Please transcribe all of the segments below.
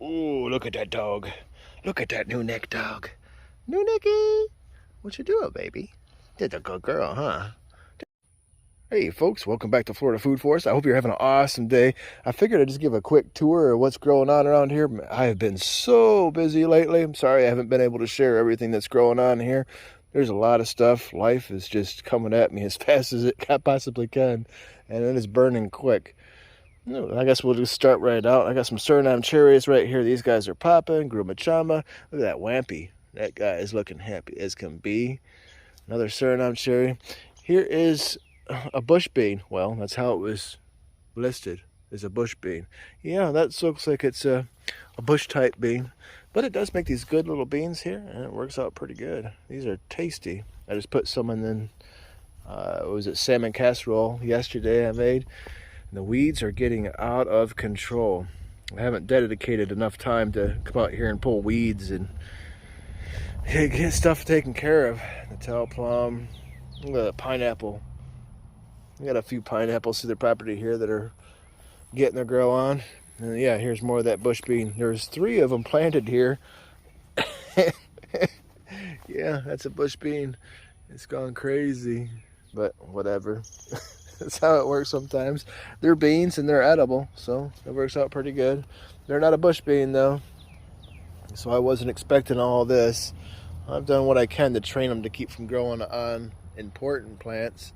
Ooh, look at that dog. Look at that new neck dog. New Nicky. What you doing, baby? Did a good girl, huh? Hey, folks. Welcome back to Florida Food Forest. I hope you're having an awesome day. I figured I'd just give a quick tour of what's growing on around here. I have been so busy lately. I'm sorry I haven't been able to share everything that's growing on here. There's a lot of stuff. Life is just coming at me as fast as it possibly can, and it is burning quick. I guess we'll just start right out. I got some Suriname cherries right here. These guys are popping. Grumachama. Look at that Wampy. That guy is looking happy as can be. Another Suriname cherry. Here is a bush bean. Well, that's how it was listed, as a bush bean. Yeah, that looks like it's a bush type bean. But it does make these good little beans here, and it works out pretty good. These are tasty. I just put some in, was it salmon casserole yesterday I made. And the weeds are getting out of control. I haven't dedicated enough time to come out here and pull weeds and get stuff taken care of. The tall plum, look at the pineapple. We got a few pineapples through the property here that are getting their grow on. And yeah, here's more of that bush bean. There's 3 of them planted here. Yeah, that's a bush bean. It's gone crazy, but whatever. That's how it works sometimes. They're beans and they're edible, so it works out pretty good. They're not a bush bean though, so I wasn't expecting all this. I've done what I can to train them to keep from growing on important plants.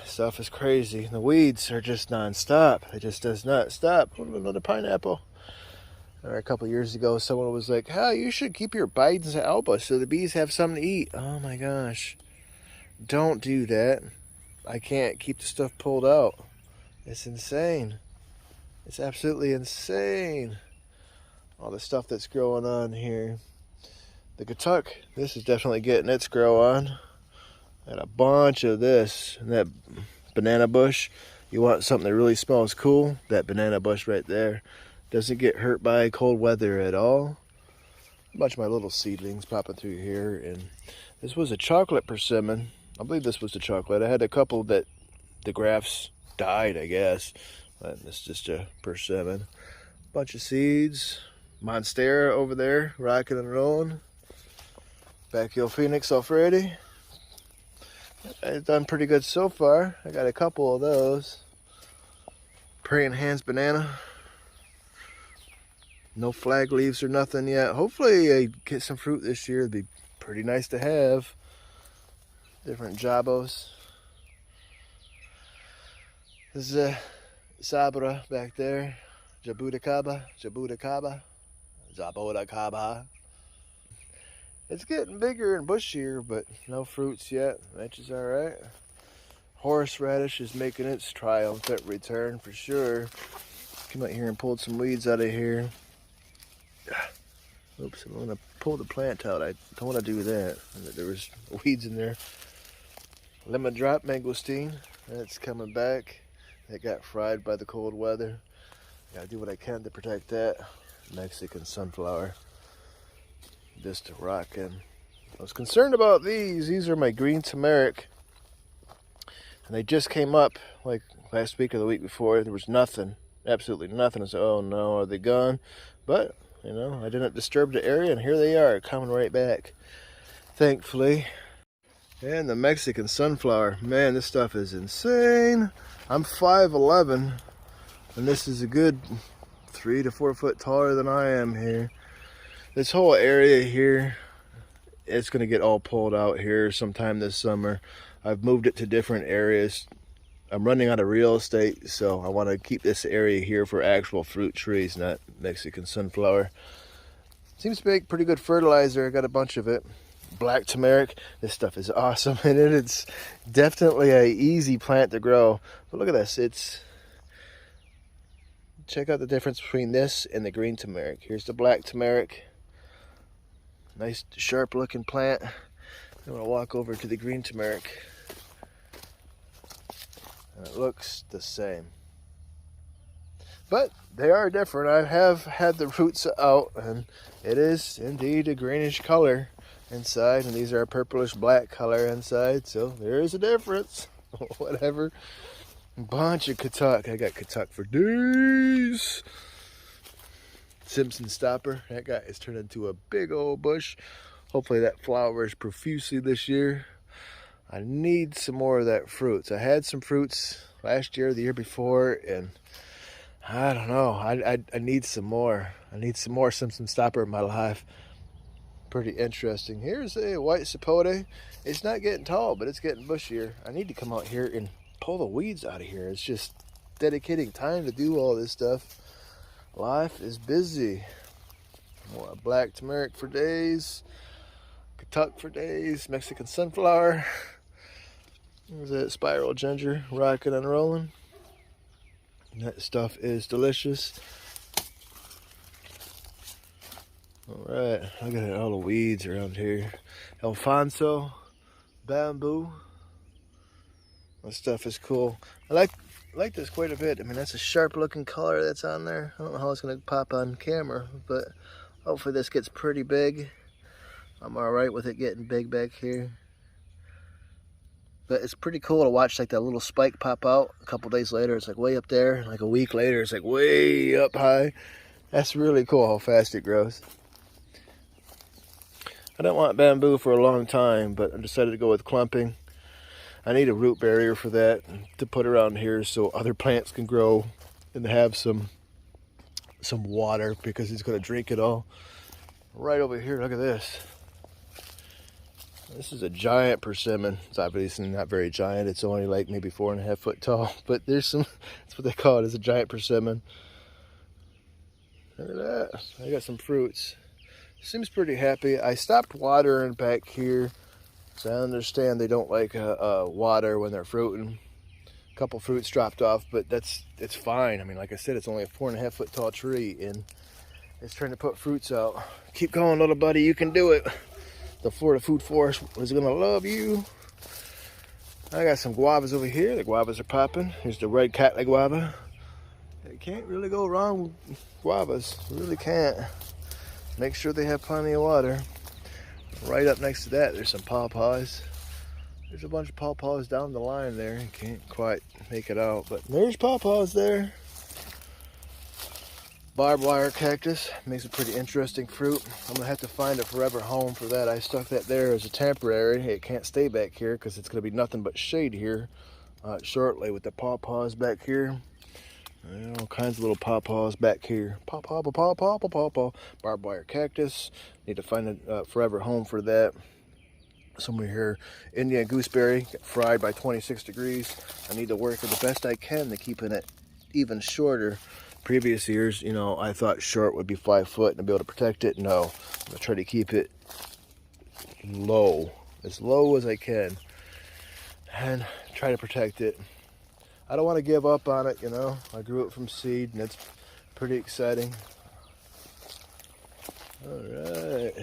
Stuff is crazy. The weeds are just non-stop. It just does not stop. What about another pineapple? A couple of years ago, someone was like, "Oh, you should keep your Biden's alba so the bees have something to eat." Oh my gosh. Don't do that. I can't keep the stuff pulled out. It's insane. It's absolutely insane. All the stuff that's growing on here. The Katuk, this is definitely getting its grow on. Got a bunch of this. And that banana bush, you want something that really smells cool, that banana bush right there. Doesn't get hurt by cold weather at all. A bunch of my little seedlings popping through here. And this was a chocolate persimmon. I believe this was the chocolate. I had a couple that the grafts died, I guess. But it's just a persimmon. Bunch of seeds. Monstera over there, rocking and rolling. Bacchio Phoenix already. I've done pretty good so far. I got a couple of those. Praying Hands banana. No flag leaves or nothing yet. Hopefully I get some fruit this year. It'd be pretty nice to have. Different jabos. This is a sabra back there. Jaboticaba. Zabodicaba. It's getting bigger and bushier, but no fruits yet. Which is alright. Horseradish is making its triumphant return for sure. Come out here and pulled some weeds out of here. Oops, I'm gonna pull the plant out. I don't want to do that. There was weeds in there. Lemon drop mangosteen, that's coming back. That got fried by the cold weather. Gotta do what I can to protect that. Mexican sunflower, just rocking. I was concerned about these. These are my green turmeric, and they just came up like last week or the week before. There was nothing, absolutely nothing. I said, "Oh no, are they gone?" But you know, I didn't disturb the area, and here they are, coming right back. Thankfully. And the Mexican sunflower, man, this stuff is insane. I'm 5'11", and this is a good 3 to 4 foot taller than I am here. This whole area here, it's gonna get all pulled out here sometime this summer. I've moved it to different areas. I'm running out of real estate, so I want to keep this area here for actual fruit trees, not Mexican sunflower. Seems to make pretty good fertilizer. I got a bunch of it. Black turmeric, this stuff is awesome, and it's definitely a easy plant to grow. But look at this, check out the difference between this and the green turmeric. Here's the black turmeric, nice sharp looking plant. I'm gonna walk over to the green turmeric, and it looks the same, but they are different. I have had the roots out, and it is indeed a greenish color inside, and these are a purplish black color inside, so there is a difference. Whatever. Bunch of Katuk. I got Katuk for days. Simpson stopper. That guy is turned into a big old bush. Hopefully that flowers profusely this year. I need some more of that fruits. I had some fruits last year, the year before, and I don't know. I need some more. I need some more Simpson stopper in my life. Pretty interesting. Here's a white sapote. It's not getting tall, but it's getting bushier. I need to come out here and pull the weeds out of here. It's just dedicating time to do all this stuff. Life is busy. More black turmeric for days. Katuk for days. Mexican sunflower. There's that spiral ginger rocking and rolling. That stuff is delicious. Alright, look at all the weeds around here. Alfonso, bamboo. That stuff is cool. I like this quite a bit. I mean, that's a sharp looking color that's on there. I don't know how it's going to pop on camera, but hopefully this gets pretty big. I'm alright with it getting big back here. But it's pretty cool to watch like that little spike pop out. A couple days later, it's like way up there. Like a week later, it's like way up high. That's really cool how fast it grows. I don't want bamboo for a long time, but I decided to go with clumping. I need a root barrier for that to put around here so other plants can grow and have some water because it's going to drink it all. Right over here, look at this. This is a giant persimmon. It's obviously not very giant. It's only like maybe 4.5 foot tall, but there's some, that's what they call it, is a giant persimmon. Look at that. I got some fruits. Seems pretty happy. I stopped watering back here, so I understand they don't like water when they're fruiting. A couple fruits dropped off, but it's fine. I mean, like I said, it's only a 4.5 foot tall tree, and it's trying to put fruits out. Keep going, little buddy. You can do it. The Florida Food Forest is gonna love you. I got some guavas over here. The guavas are popping. Here's the red Cattleya guava. You can't really go wrong with guavas. You really can't. Make sure they have plenty of water. Right up next to that, there's some pawpaws. There's a bunch of pawpaws down the line there. You can't quite make it out, but there's pawpaws there. Barbed wire cactus makes a pretty interesting fruit. I'm gonna have to find a forever home for that. I stuck that there as a temporary. It can't stay back here because it's gonna be nothing but shade here shortly with the pawpaws back here. All kinds of little pawpaws back here. Pawpaw. Barbed wire cactus. Need to find a forever home for that. Somewhere here. Indian gooseberry, fried by 26 degrees. I need to work the best I can to keeping it even shorter. Previous years, you know, I thought short would be 5 foot and I'd be able to protect it. No, I'm gonna try to keep it low, as low as I can, and try to protect it. I don't want to give up on it, you know. I grew it from seed, and it's pretty exciting. All right,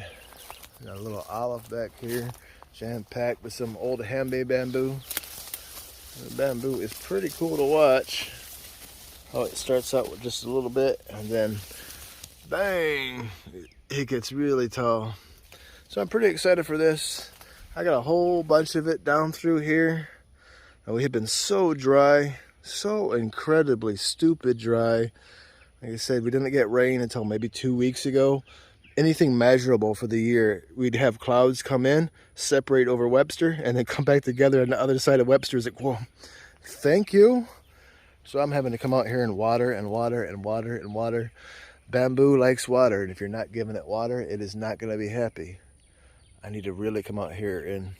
got a little olive back here, jam-packed with some old Hambe bamboo. The bamboo is pretty cool to watch. Oh, it starts out with just a little bit, and then bang, it gets really tall. So I'm pretty excited for this. I got a whole bunch of it down through here. And we have been so dry, so incredibly stupid dry. Like I said, we didn't get rain until maybe 2 weeks ago. Anything measurable for the year, we'd have clouds come in, separate over Webster, and then come back together on the other side of Webster. It's like, whoa, thank you. So I'm having to come out here and water and water and water and water. Bamboo likes water, and if you're not giving it water, it is not going to be happy. I need to really come out here and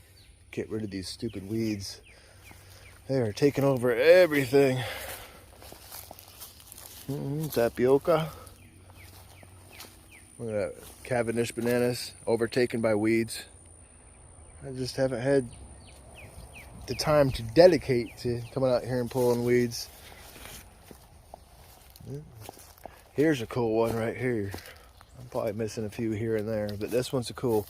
get rid of these stupid weeds. They are taking over everything. Tapioca. Look at that. Cavendish bananas overtaken by weeds. I just haven't had the time to dedicate to coming out here and pulling weeds. Here's a cool one right here. I'm probably missing a few here and there, but this one's a cool.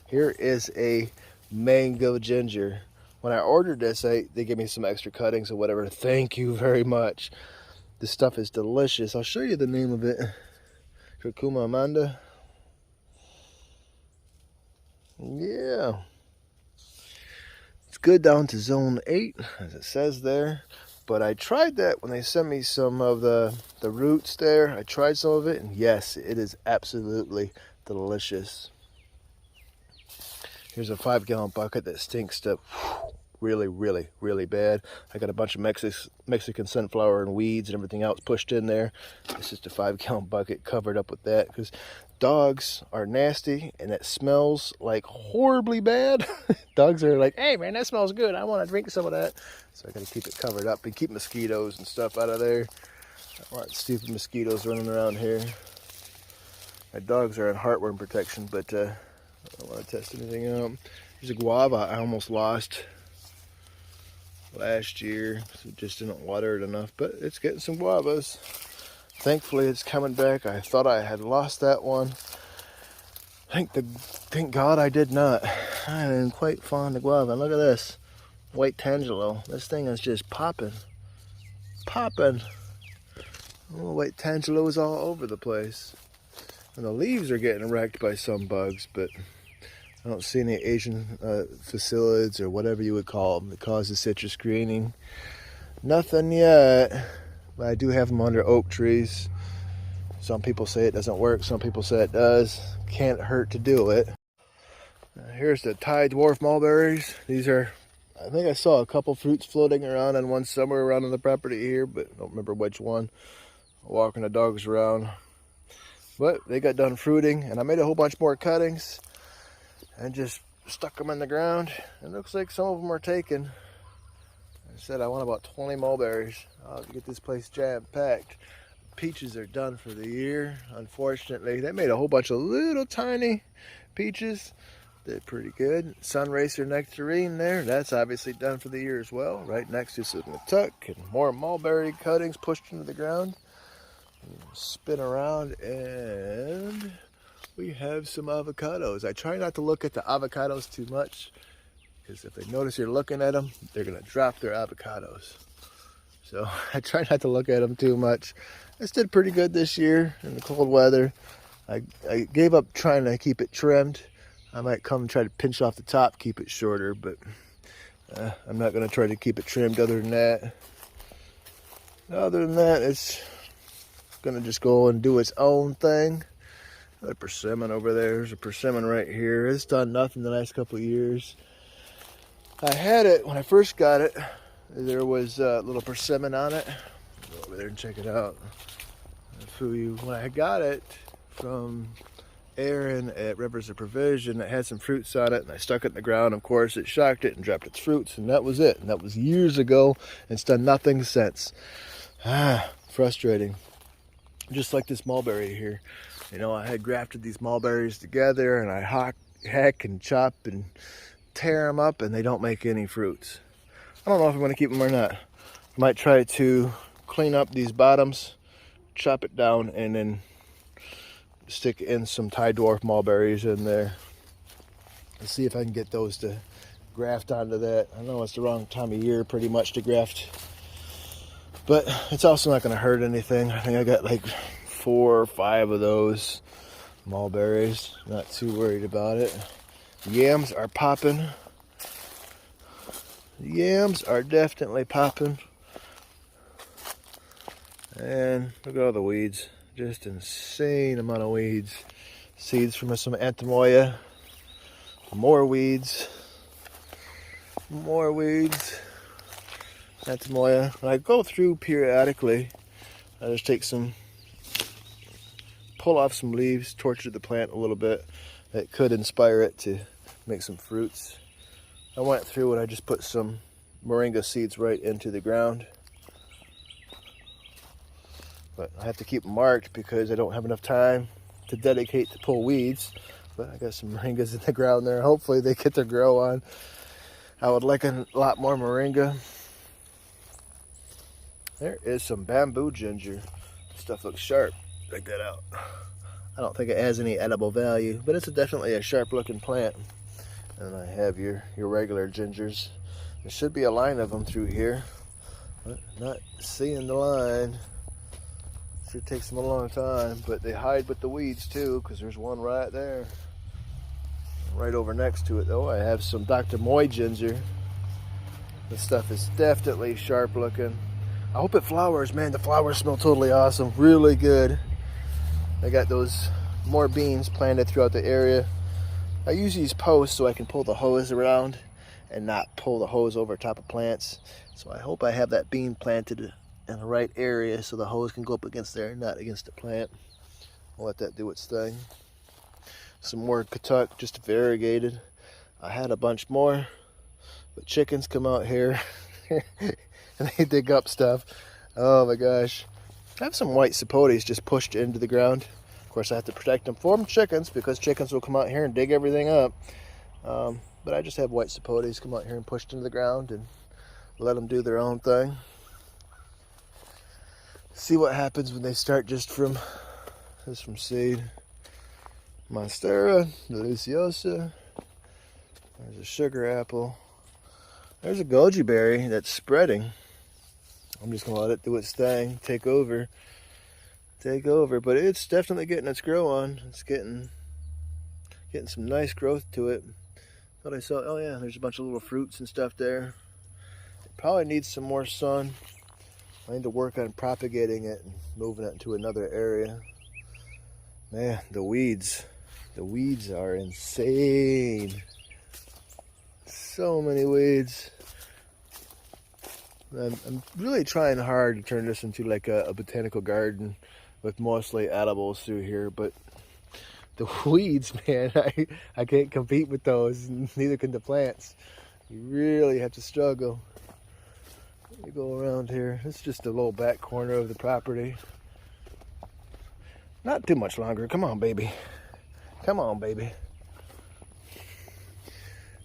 Here is a mango ginger. When I ordered this, they gave me some extra cuttings or whatever. Thank you very much. This stuff is delicious. I'll show you the name of it. Curcuma amanda. Yeah. It's good down to zone 8, as it says there. But I tried that when they sent me some of the roots there. I tried some of it, and yes, it is absolutely delicious. Here's a 5-gallon bucket that stinks to really, really, really bad. I got a bunch of Mexican sunflower and weeds and everything else pushed in there. It's just a 5-gallon bucket covered up with that, because dogs are nasty and it smells like horribly bad. Dogs are like, hey man, that smells good, I want to drink some of that. So I gotta keep it covered up and keep mosquitoes and stuff out of there. I don't want stupid mosquitoes running around here. My dogs are on heartworm protection, but I don't want to test anything out. There's a guava I almost lost last year, so just didn't water it enough, but it's getting some guavas. Thankfully it's coming back. I thought I had lost that one. Thank God I did not. I am quite fond of guava. Look at this white tangelo. This thing is just popping. Oh, white tangelo is all over the place. And the leaves are getting wrecked by some bugs, but I don't see any Asian phacilids or whatever you would call them that causes citrus greening. Nothing yet, but I do have them under oak trees. Some people say it doesn't work, some people say it does. Can't hurt to do it. Here's the Thai dwarf mulberries. These are, I think I saw a couple fruits floating around on one somewhere around on the property here, but I don't remember which one. Walking the dogs around. But they got done fruiting, and I made a whole bunch more cuttings and just stuck them in the ground. It looks like some of them are taken. I said I want about 20 mulberries. I'll get this place jam-packed. Peaches are done for the year, unfortunately. They made a whole bunch of little tiny peaches. They're pretty good. Sunracer nectarine there, that's obviously done for the year as well. Right next to some tuck and more mulberry cuttings pushed into the ground. Spin around, and we have some avocados. I try not to look at the avocados too much, because if they notice you're looking at them, they're going to drop their avocados. So I try not to look at them too much. This did pretty good this year in the cold weather. I gave up trying to keep it trimmed. I might come and try to pinch off the top, keep it shorter, but I'm not going to try to keep it trimmed other than that. It's gonna just go and do its own thing. Another persimmon over there. There's a persimmon right here. It's done nothing the last couple of years. I had it when I first got it. There was a little persimmon on it. Go over there and check it out. When I got it from Aaron at Rivers of Provision, it had some fruits on it, and I stuck it in the ground. Of course, it shocked it and dropped its fruits, and that was it. And that was years ago, and it's done nothing since. Frustrating. Just like this mulberry here. You know, I had grafted these mulberries together, and I hack and chop and tear them up, and they don't make any fruits. I don't know if I'm going to keep them or not. I might try to clean up these bottoms, chop it down, and then stick in some Thai dwarf mulberries in there. Let's see if I can get those to graft onto that. I know it's the wrong time of year pretty much to graft, but it's also not going to hurt anything. I think I got like 4 or 5 of those mulberries. Not too worried about it. Yams are popping. Yams are definitely popping. And look at all the weeds. Just insane amount of weeds. Seeds from some Antimoya. More weeds. More weeds. Antimoya. And I go through periodically. I just take pull off some leaves, torture the plant a little bit. That could inspire it to make some fruits. I went through and I just put some moringa seeds right into the ground. But I have to keep them marked because I don't have enough time to dedicate to pull weeds. But I got some moringas in the ground there. Hopefully they get their grow on. I would like a lot more moringa. There is some bamboo ginger. Stuff looks sharp. Check that out. I don't think it has any edible value, but it's definitely a sharp looking plant. And I have your regular gingers. There should be a line of them through here, but not seeing the line. Sure takes them a long time, but they hide with the weeds too, because there's one right there. Right over next to it though, I have some Dr. Moy ginger. This stuff is definitely sharp looking. I hope it flowers, man. The flowers smell totally awesome, really good. I got those more beans planted throughout the area. I use these posts so I can pull the hose around and not pull the hose over top of plants. So I hope I have that bean planted in the right area so the hose can go up against there and not against the plant. I'll let that do its thing. Some more Katuk, just variegated. I had a bunch more, but chickens come out here and they dig up stuff. Oh my gosh. I have some white sapotes just pushed into the ground. Of course, I have to protect them from chickens because chickens will come out here and dig everything up. But I just have white sapotes come out here and pushed into the ground and let them do their own thing. See what happens when they start just from seed. Monstera, deliciosa. There's a sugar apple. There's a goji berry that's spreading. I'm just gonna let it do its thing, take over. But it's definitely getting its grow on. It's getting some nice growth to it. Thought I saw, oh yeah, there's a bunch of little fruits and stuff there. It probably needs some more sun. I need to work on propagating it and moving it into another area. Man, the weeds are insane. So many weeds. I'm really trying hard to turn this into like a botanical garden with mostly edibles through here, but the weeds, man, I can't compete with those, neither can the plants. You really have to struggle. Let me go around here. It's just a little back corner of the property. Not too much longer. Come on, baby. Come on, baby.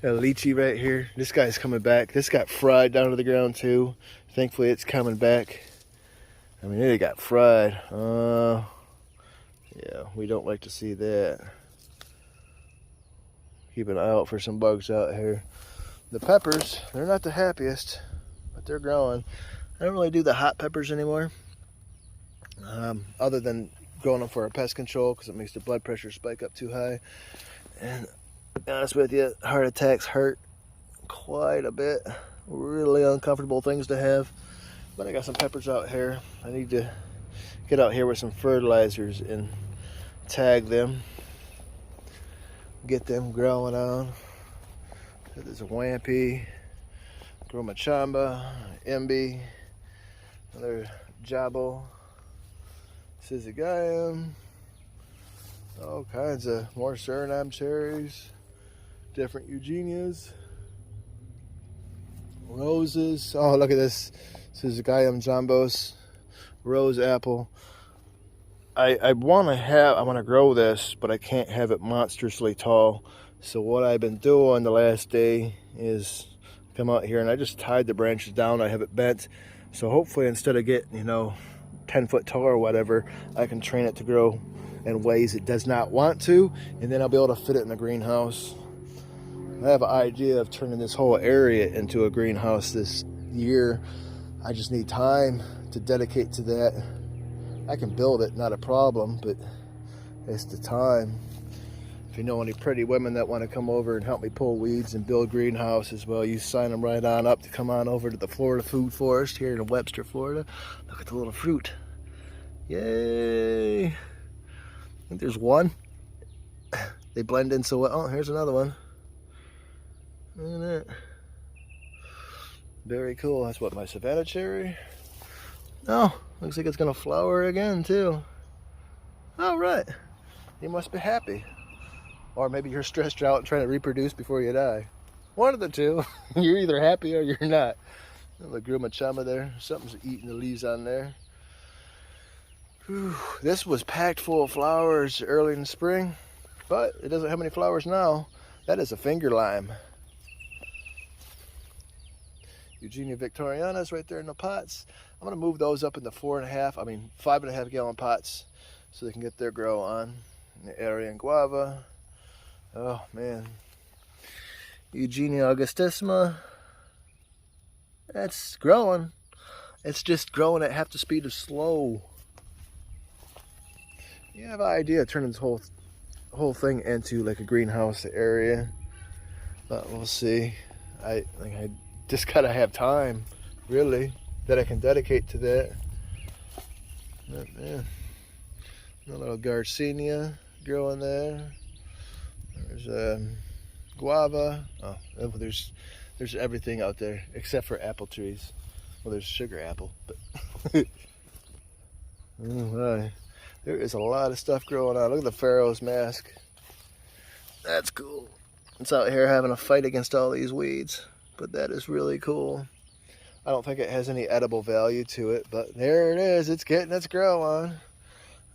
Got a lychee right here. This guy's coming back. This got fried down to the ground too. Thankfully it's coming back. I mean, it got fried. Yeah, we don't like to see that. Keep an eye out for some bugs out here. The peppers, they're not the happiest, but they're growing. I don't really do the hot peppers anymore. Other than growing them for pest control because it makes the blood pressure spike up too high. And to be honest with you, heart attacks hurt quite a bit. Really uncomfortable things to have. But I got some peppers out here. I need to get out here with some fertilizers and tag them. Get them growing on. There's a Wampy, Gromachamba, Emby, another Jabo, Syzygium, all kinds of more Suriname cherries, different Eugenias, roses. Oh, look at this. Syzygium jambos, rose apple. I want to grow this, but I can't have it monstrously tall. So what I've been doing the last day is come out here and I just tied the branches down. I have it bent. So hopefully instead of getting, 10 foot tall or whatever, I can train it to grow in ways it does not want to, and then I'll be able to fit it in a greenhouse. I have an idea of turning this whole area into a greenhouse this year. I just need time to dedicate to that. I can build it, not a problem, but it's the time. If you know any pretty women that want to come over and help me pull weeds and build greenhouses, well, you sign them right on up to come on over to the Florida Food Forest here in Webster, Florida. Look at the little fruit. Yay! I think there's one. They blend in so well. Oh, here's another one. Look at that. Very cool. That's what, my Savannah cherry? Oh, looks like it's gonna flower again too. All right. You must be happy. Or maybe you're stressed out and trying to reproduce before you die. One of the two. You're either happy or you're not. The Gromachamba there. Something's eating the leaves on there. Whew. This was packed full of flowers early in the spring, but it doesn't have any flowers now. That is a finger lime. Eugenia Victoriana is right there in the pots. I'm gonna move those up in the 5.5 gallon pots so they can get their grow on. The Aryan guava. Oh man. Eugenia augustissima. That's growing. It's just growing at half the speed of slow. You have an idea of turning this whole thing into like a greenhouse area, but we'll see. I just gotta have time, really. that I can dedicate to that. Oh, man. A little Garcinia growing there. There's guava. Oh, there's everything out there except for apple trees. Well, there's sugar apple, but there is a lot of stuff growing on. Look at the Pharaoh's mask. That's cool. It's out here having a fight against all these weeds, but that is really cool. I don't think it has any edible value to it, but there it is. It's getting its grow on.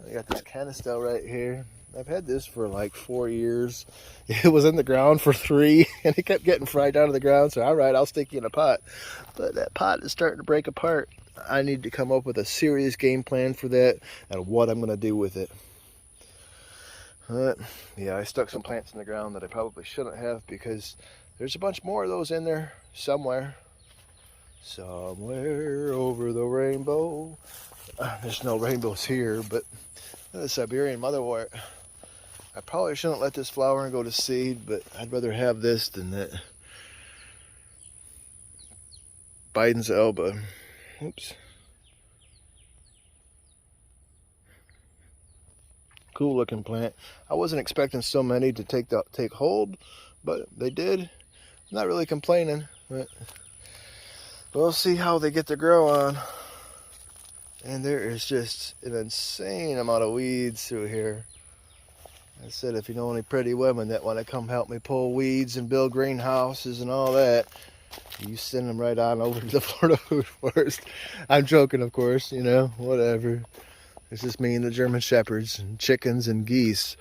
I got this canistel right here. I've had this for like 4 years. It was in the ground for 3, and it kept getting fried down to the ground. So, all right, I'll stick you in a pot. But that pot is starting to break apart. I need to come up with a serious game plan for that and what I'm going to do with it. But, yeah, I stuck some plants in the ground that I probably shouldn't have because there's a bunch more of those in there somewhere. Somewhere over the rainbow. There's no rainbows here, but the Siberian motherwort. I probably shouldn't let this flower and go to seed, but I'd rather have this than that. Biden's elbow. Oops. Cool looking plant. I wasn't expecting so many to take hold, but they did. I'm not really complaining, but we'll see how they get to grow on. And there is just an insane amount of weeds through here. I said, if you know any pretty women that want to come help me pull weeds and build greenhouses and all that, you send them right on over to the Florida Food Forest. I'm joking, of course, you know, whatever. It's just me and the German Shepherds and chickens and geese.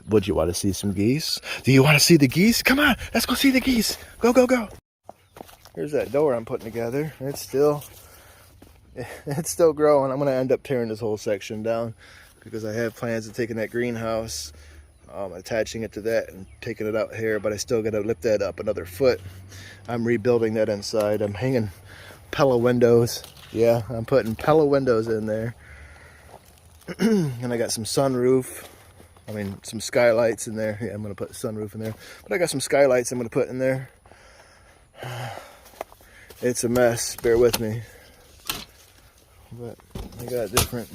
Would you want to see some geese? Do you want to see the geese? Come on, let's go see the geese. Go, go, go. Here's that door I'm putting together. It's still growing. I'm going to end up tearing this whole section down because I have plans of taking that greenhouse, attaching it to that and taking it out here, but I still got to lift that up another foot. I'm rebuilding that inside. I'm hanging Pella windows. Yeah, I'm putting Pella windows in there. And I got some sunroof. Some skylights in there. Yeah, I'm going to put sunroof in there. But I got some skylights I'm going to put in there. It's a mess. Bear with me. But I got different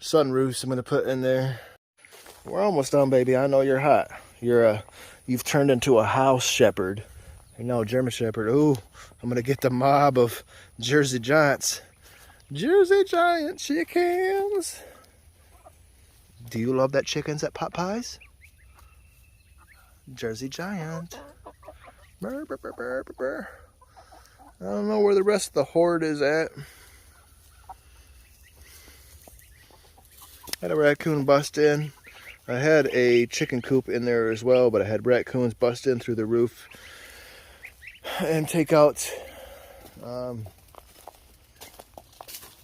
sunroofs I'm going to put in there. We're almost done, baby. I know you're hot. You've turned into a house shepherd. You know, German Shepherd. Ooh, I'm going to get the mob of Jersey Giants. Jersey Giant chickens. Do you love that chickens at Popeyes? Jersey Giant. Burr, burr, burr, burr, burr. I don't know where the rest of the horde is at. Had a raccoon bust in. I had a chicken coop in there as well, but I had raccoons bust in through the roof and take out one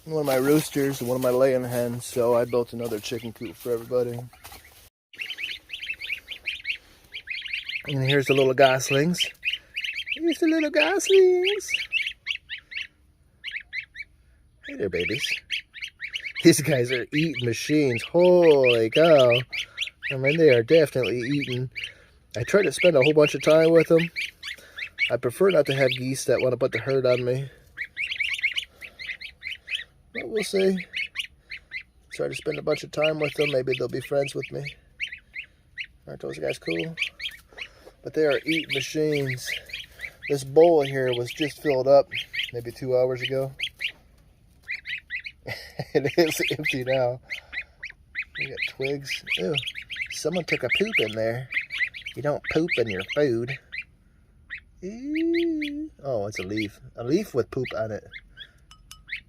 of my roosters and one of my laying hens, so I built another chicken coop for everybody. And here's the little goslings. Here's the little goslings. Hey there, babies. These guys are eating machines. Holy cow. They are definitely eating. I try to spend a whole bunch of time with them. I prefer not to have geese that want to put the hurt on me. But we'll see. Try to spend a bunch of time with them. Maybe they'll be friends with me. Aren't those guys cool? But they are eating machines. This bowl here was just filled up maybe 2 hours ago. It is empty now. We got twigs. Ew. Someone took a poop in there. You don't poop in your food. Ew. Oh, it's a leaf. A leaf with poop on it.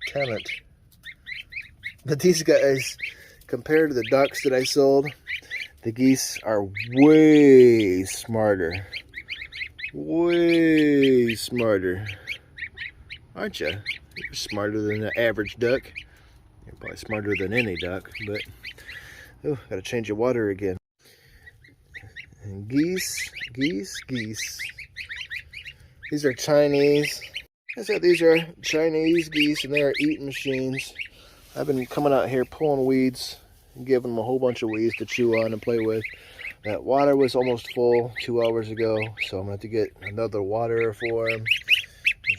Talent. But these guys, compared to the ducks that I sold, the geese are way smarter. Way smarter. Aren't you? You're smarter than the average duck. You're probably smarter than any duck, but oh, gotta change the water again. And geese. These are Chinese. I said these are Chinese geese, and they are eating machines. I've been coming out here pulling weeds and giving them a whole bunch of weeds to chew on and play with. That water was almost full 2 hours ago, so I'm going to have to get another water for them.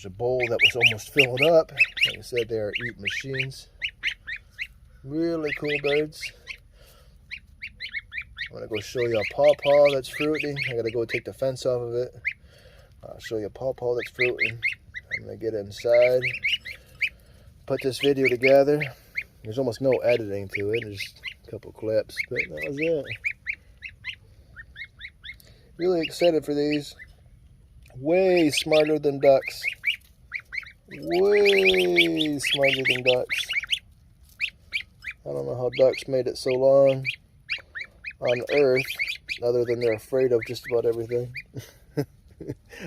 There's a bowl that was almost filled up. Like I said, they are eat machines. Really cool birds. I'm gonna go show you a pawpaw that's fruiting. I gotta go take the fence off of it. I'll show you a pawpaw that's fruiting. I'm gonna get inside, put this video together. There's almost no editing to it, just a couple clips, but that was it. Really excited for these. Way smarter than ducks. Way smarter than ducks. I don't know how ducks made it so long on Earth, other than they're afraid of just about everything.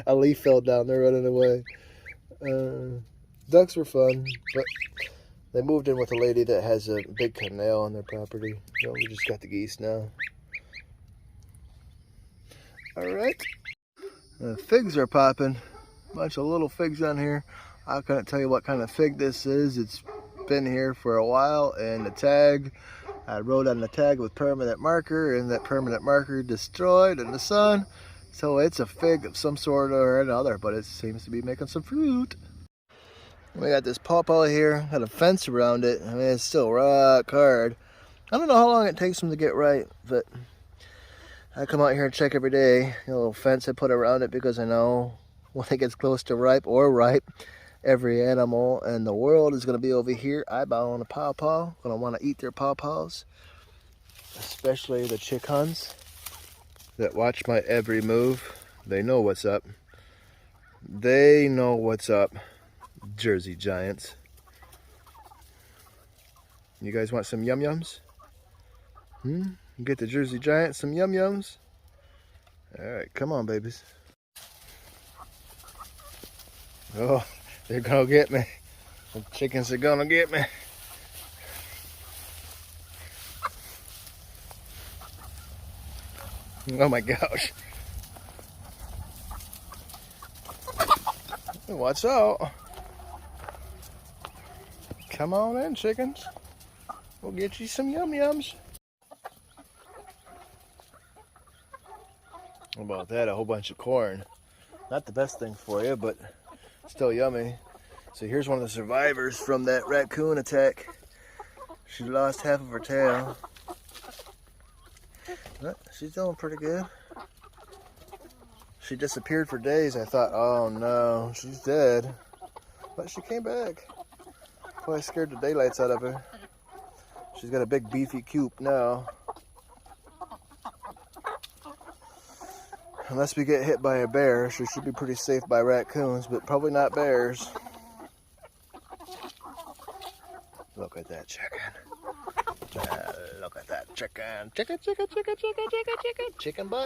A leaf fell down, they're running away. Ducks were fun, but they moved in with a lady that has a big canal on their property. So we just got the geese now. Alright. The figs are popping. Bunch of little figs on here. I couldn't tell you what kind of fig this is. It's been here for a while, and the tag, I wrote on the tag with permanent marker, and that permanent marker destroyed in the sun. So it's a fig of some sort or another, but it seems to be making some fruit. We got this pawpaw here, got a fence around it. I mean, it's still rock hard. I don't know how long it takes them to get right, but I come out here and check every day. A little fence I put around it because I know when it gets close to ripe or ripe, every animal in the world is going to be over here eyeballing a pawpaw. Going to want to eat their pawpaws, especially the chickens that watch my every move. They know what's up. They know what's up. Jersey Giants. You guys want some yum yums? You get the Jersey Giants some yum yums? Alright, come on, babies. Oh, they're gonna get me. The chickens are gonna get me. Oh my gosh. Watch out. Come on in, chickens. We'll get you some yum yums. How about that? A whole bunch of corn. Not the best thing for you, but still yummy. So here's one of the survivors from that raccoon attack. She lost half of her tail. But she's doing pretty good. She disappeared for days. I thought, oh no, she's dead. But she came back. Boy, I scared the daylights out of her. She's got a big beefy coop now. Unless we get hit by a bear, she should be pretty safe by raccoons, but probably not bears. Look at that chicken. Look at that chicken. Chicken, chicken, chicken, chicken, chicken, chicken. Chicken butt.